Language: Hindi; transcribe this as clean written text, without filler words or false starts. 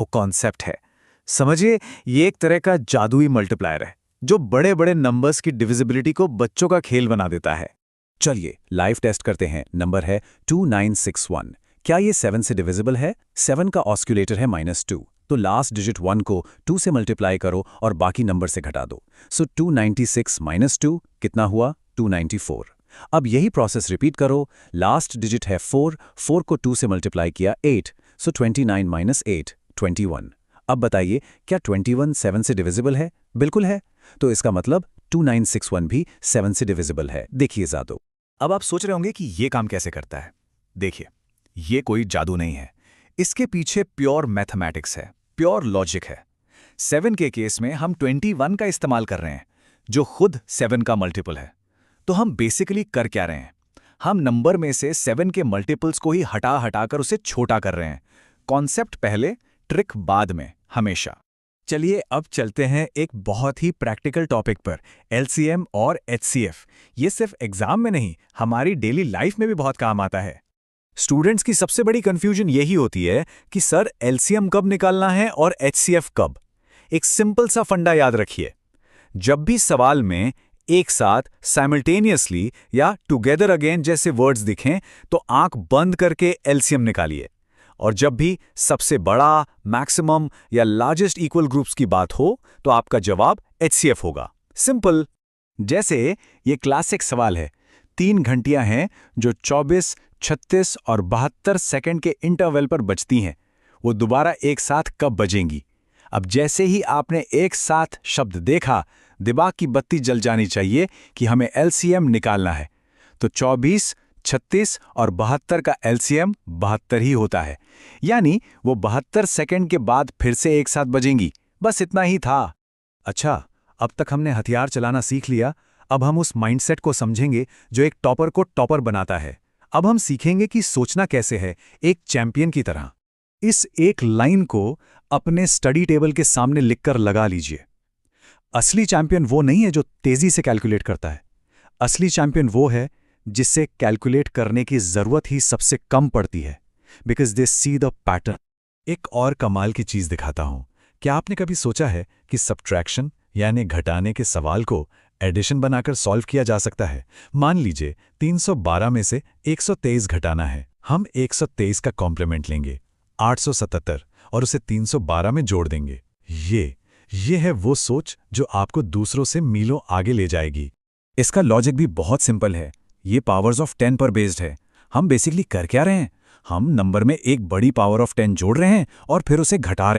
वो कॉन्सेप्ट है। समझिए, ये एक तरह का जादुई मल्टीप्लायर है जो बड़े बड़े नंबर्स की डिविजिबिलिटी को बच्चों का खेल बना देता है। चलिए लाइव टेस्ट करते हैं। नंबर है 2961। क्या ये 7 से डिविजिबल है? 7 का ऑस्क्यूलेटर है -2, तो लास्ट डिजिट 1 को 2 से मल्टीप्लाई करो और बाकी नंबर से घटा दो। सो 296 -2 कितना हुआ? 294। अब यही प्रोसेस रिपीट करो। लास्ट डिजिट है 4, 4 को 2 से मल्टीप्लाई किया 8, सो 29 - 8 21। अब बताइए, क्या 21 7 से डिविजिबल है? बिल्कुल है। तो इसका मतलब 2961 भी 7 से डिविजिबल है। देखिए जादू। अब आप सोच रहे होंगे कि ये काम कैसे करता है। देखिए, ये कोई जादू नहीं है। इसके पीछे प्योर मैथमेटिक्स है, प्योर लॉजिक है। 7 के केस में हम 21 का इस्तेमाल कर रहे हैं, जो खुद 7 का मल्टीपल है। तो हम बेसिकली कर क्या रहे हैं? हम नंबर में से 7 के मल्टीपल्स को ही हटा हटाकर उसे छोटा कर रहे हैं। कॉन्सेप्ट पहले, ट्रिक बाद में, हमेशा। चलिए अब चलते हैं एक बहुत ही प्रैक्टिकल टॉपिक पर, एलसीएम और एचसीएफ। ये सिर्फ एग्जाम में नहीं, हमारी डेली लाइफ में भी बहुत काम आता है। स्टूडेंट्स की सबसे बड़ी कंफ्यूजन यही होती है कि सर एलसीएम कब निकालना है और एचसीएफ कब। एक सिंपल सा फंडा याद रखिए। जब भी सवाल में एक साथ, साइमल्टेनियसली या टुगेदर अगेन जैसे वर्ड्स दिखें तो आंख बंद करके एलसीएम निकालिए। और जब भी सबसे बड़ा, मैक्सिमम या लार्जेस्ट इक्वल ग्रुप्स की बात हो तो आपका जवाब एचसीएफ होगा। सिंपल। जैसे ये क्लासिक सवाल है, 3 घंटियां हैं जो 24, 36 और 72 सेकंड के इंटरवल पर बजती हैं। वो दोबारा एक साथ कब बजेंगी? अब जैसे ही आपने एक साथ शब्द देखा, दिमाग की बत्ती जल जानी चाहिए कि हमें एलसीएम निकालना है। तो 24, 36 और 72 का एलसीएम 72 ही होता है। यानी वो 72 सेकंड के बाद फिर से एक साथ बजेंगी। बस इतना ही था। अच्छा, अब तक हमने हथियार चलाना सीख लिया। अब हम उस माइंडसेट को समझेंगे जो एक टॉपर को टॉपर बनाता है। अब हम सीखेंगे कि सोचना कैसे है, एक चैंपियन की तरह। इस एक लाइन को अपने स्टडी टेबल के सामने लिखकर लगा लीजिए। असली चैंपियन वो नहीं है जो तेजी से कैलकुलेट करता है। असली चैंपियन वो है जिससे कैलकुलेट करने की जरूरत ही सबसे कम पड़ती है, because they see the pattern. एक और कमाल की चीज दिखाता हूं। क्या आपने कभी सोचा है कि सब्ट्रैक्शन यानी घटाने के सवाल को एडिशन बनाकर सॉल्व किया जा सकता है? मान लीजिए 312 में से 123 घटाना है। हम 123 का कॉम्प्लीमेंट लेंगे 877 और उसे 312 में जोड़ देंगे। ये है वो सोच जो आपको दूसरों से मीलों आगे ले जाएगी। इसका लॉजिक भी बहुत सिंपल है। ये पावर्स ऑफ 10 पर बेस्ड है। हम बेसिकली कर क्या रहे हैं? हम नंबर में एक बड़ी पावर ऑफ 10 जोड़ रहे हैं और फिर उसे घटा रहे हैं।